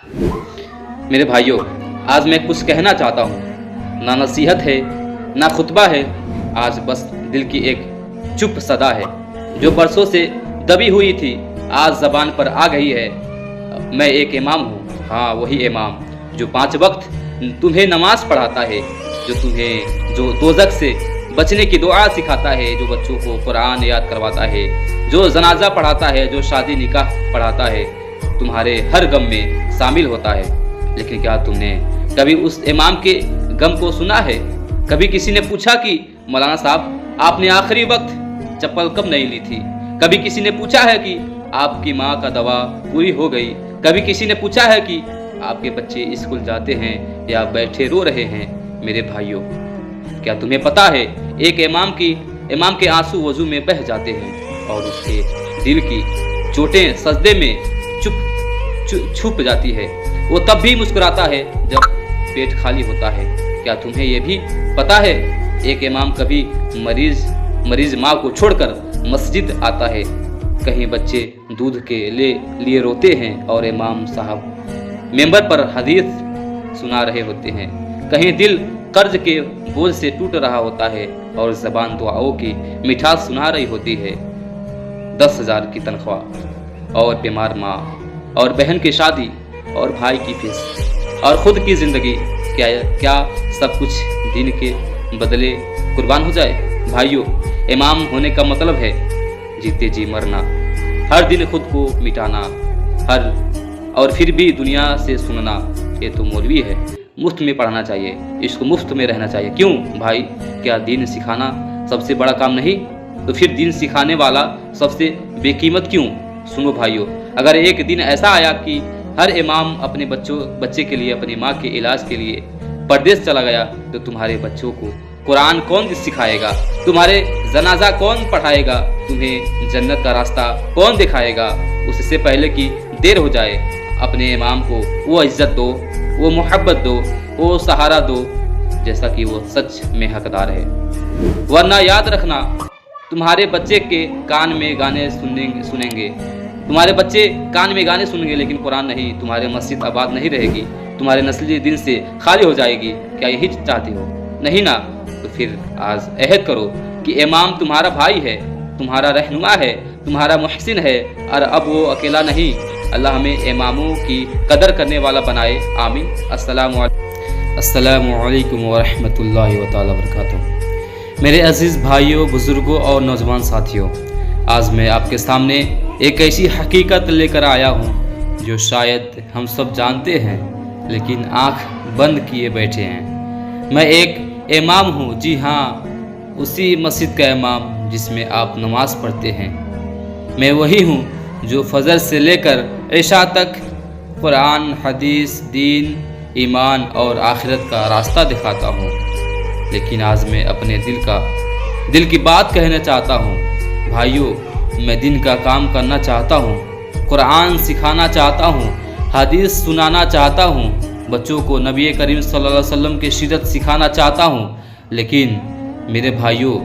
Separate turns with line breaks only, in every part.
मेरे भाइयों, आज मैं कुछ कहना चाहता हूँ। ना नसीहत है ना खुतबा है, आज बस दिल की एक चुप सदा है जो बरसों से दबी हुई थी, आज ज़बान पर आ गई है। मैं एक इमाम हूँ, हाँ वही इमाम जो 5 वक्त तुम्हें नमाज पढ़ाता है, जो दोज़ख से बचने की दुआ सिखाता है, जो बच्चों को कुरान याद करवाता है, जो जनाजा पढ़ाता है, जो शादी निकाह पढ़ाता है, तुम्हारे हर गम में शामिल होता है। लेकिन क्या तुमने कभी उस इमाम के गम को सुना है? कभी किसी ने पूछा कि मौलाना साहब आपने आखिरी वक्त चप्पल कब नहीं ली थी? कभी किसी ने पूछा है कि आपकी माँ का दवा पूरी हो गई? कभी किसी ने पूछा है कि आपके बच्चे स्कूल जाते हैं या बैठे रो रहे हैं? मेरे भाइयों, क्या तुम्हें पता है एक इमाम के आंसू वजू में बह जाते हैं और उसके दिल की चोटें सजदे में छुप जाती है। वो तब भी मुस्कुराता है जब पेट खाली होता है। क्या तुम्हें ये भी पता है एक इमाम कभी मरीज माँ को छोड़कर मस्जिद आता है? कहीं बच्चे दूध के लिए रोते हैं और इमाम साहब मेंबर पर हदीस सुना रहे होते हैं। कहीं दिल कर्ज के बोझ से टूट रहा होता है और ज़बान दुआओं की मिठास सुना रही होती है। 10,000 की तनख्वाह और बीमार माँ और बहन की शादी और भाई की फीस और खुद की ज़िंदगी, क्या सब कुछ दीन के बदले कुर्बान हो जाए? भाइयों, इमाम होने का मतलब है जीते जी मरना, हर दिन खुद को मिटाना, और फिर भी दुनिया से सुनना। ये तो मौलवी है, मुफ्त में पढ़ाना चाहिए, इसको मुफ्त में रहना चाहिए। क्यों भाई, क्या दीन सिखाना सबसे बड़ा काम नहीं? तो फिर दीन सिखाने वाला सबसे बेकीमत क्यों? सुनो भाइयों, अगर एक दिन ऐसा आया कि हर इमाम अपने बच्चे के लिए, अपनी माँ के इलाज के लिए परदेश चला गया, तो तुम्हारे बच्चों को कुरान कौन सिखाएगा? तुम्हारे जनाजा कौन पढ़ाएगा? तुम्हें जन्नत का रास्ता कौन दिखाएगा? उससे पहले कि देर हो जाए, अपने इमाम को वो इज्जत दो, वो मोहब्बत दो, वो सहारा दो जैसा कि वो सच में हकदार है। वरना याद रखना, तुम्हारे बच्चे के कान में गाने सुनेंगे, तुम्हारे बच्चे कान में गाने सुनेंगे लेकिन कुरान नहीं, तुम्हारे मस्जिद आबाद नहीं रहेगी, तुम्हारे नस्ली दिन से खाली हो जाएगी। क्या यही चाहते हो? नहीं ना? तो फिर आज अहद करो कि इमाम तुम्हारा भाई है, तुम्हारा रहनुमा है, तुम्हारा मुहसिन है, और अब वो अकेला नहीं। अल्लाह हमें इमामों की कदर करने वाला बनाए, आमीन। अस्सलामु अलैकुम व रहमतुल्लाहि व तआला बरकातुहू। मेरे अजीज़ भाइयों, बुज़ुर्गों और नौजवान साथियों, आज मैं आपके सामने एक ऐसी हकीकत लेकर आया हूँ जो शायद हम सब जानते हैं लेकिन आँख बंद किए बैठे हैं। मैं एक इमाम हूँ, जी हाँ, उसी मस्जिद का इमाम जिसमें आप नमाज़ पढ़ते हैं। मैं वही हूँ जो फजर से लेकर इशा तक कुरान, हदीस, दीन, ईमान और आखिरत का रास्ता दिखाता हूँ। लेकिन आज मैं अपने दिल की बात कहना चाहता हूँ। भाइयों, मैं दिन का काम करना चाहता हूँ, कुरान सिखाना चाहता हूँ, हदीस सुनाना चाहता हूँ, बच्चों को नबी करीम सल्लल्लाहु अलैहि वसल्लम की सीरत सिखाना चाहता हूँ। लेकिन मेरे भाइयों,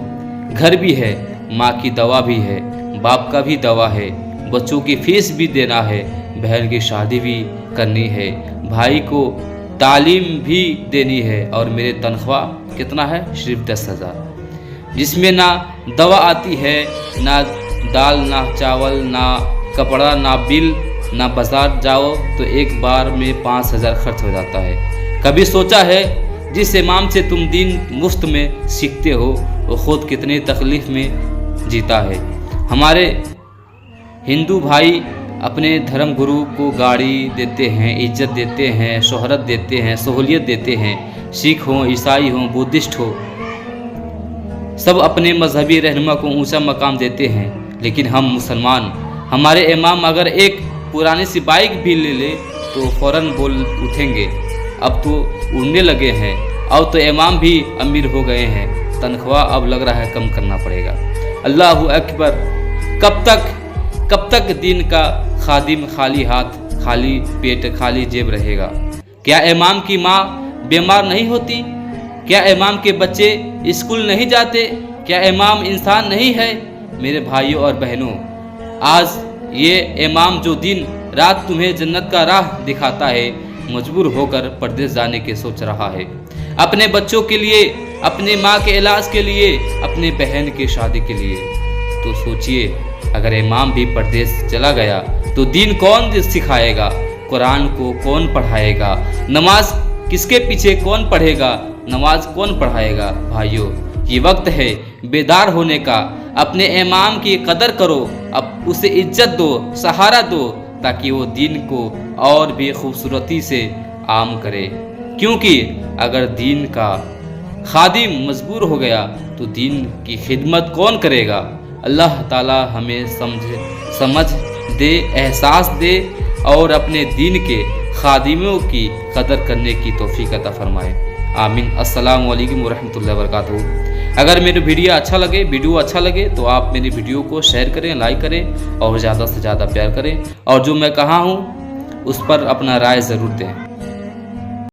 घर भी है, माँ की दवा भी है, बाप का भी दवा है, बच्चों की फीस भी देना है, बहन की शादी भी करनी है, भाई को तालीम भी देनी है, और मेरे तनख्वाह कितना है? सिर्फ 10,000, जिसमें ना दवा आती है, ना दाल, ना चावल, ना कपड़ा, ना बिल, ना बाजार जाओ तो एक बार में 5,000 खर्च हो जाता है। कभी सोचा है जिस इमाम से तुम दीन मुफ्त में सीखते हो वो खुद कितनी तकलीफ़ में जीता है? हमारे हिंदू भाई अपने धर्म गुरु को गाड़ी देते हैं, इज्जत देते हैं, शोहरत देते हैं, सहूलियत देते हैं। सिख हो, ईसाई हो, बुद्धिस्ट हो, सब अपने मजहबी रहनुमा को ऊंचा मकाम देते हैं। लेकिन हम मुसलमान, हमारे इमाम अगर एक पुरानी सी बाइक भी ले ले तो फ़ौरन बोल उठेंगे अब तो उड़ने लगे हैं, अब तो इमाम भी अमीर हो गए हैं, तनख्वाह अब लग रहा है कम करना पड़ेगा। अल्लाहु अकबर। कब तक दीन का खादिम खाली हाथ, खाली पेट, खाली जेब रहेगा? क्या इमाम की माँ बीमार नहीं होती? क्या इमाम के बच्चे स्कूल नहीं जाते? क्या इमाम इंसान नहीं है? मेरे भाइयों और बहनों, आज ये इमाम जो दिन रात तुम्हें जन्नत का राह दिखाता है, मजबूर होकर परदेश जाने की सोच रहा है। अपने बच्चों के लिए, अपने माँ के इलाज के लिए, अपने बहन की शादी के लिए। तो सोचिए, अगर इमाम भी परदेश चला गया तो दीन कौन सिखाएगा, कुरान को कौन पढ़ाएगा, नमाज किसके पीछे कौन पढ़ेगा, नमाज कौन पढ़ाएगा। भाइयों, ये वक्त है बेदार होने का। अपने इमाम की कदर करो, अब उसे इज्जत दो, सहारा दो, ताकि वो दीन को और भी खूबसूरती से आम करे। क्योंकि अगर दीन का खादिम मजबूर हो गया तो दीन की खिदमत कौन करेगा। अल्लाह ताला हमें समझ दे, एहसास दे और अपने दीन के खादिमों की कदर करने की तौफीक अता फरमाए। आमीन। अस्सलामु अलैकुम वरहमतुल्लाहि वबरकातुहू। अगर मेरी वीडियो अच्छा लगे तो आप मेरी वीडियो को शेयर करें, लाइक करें और ज़्यादा से ज़्यादा प्यार करें, और जो मैं कहा हूँ उस पर अपना राय ज़रूर दें।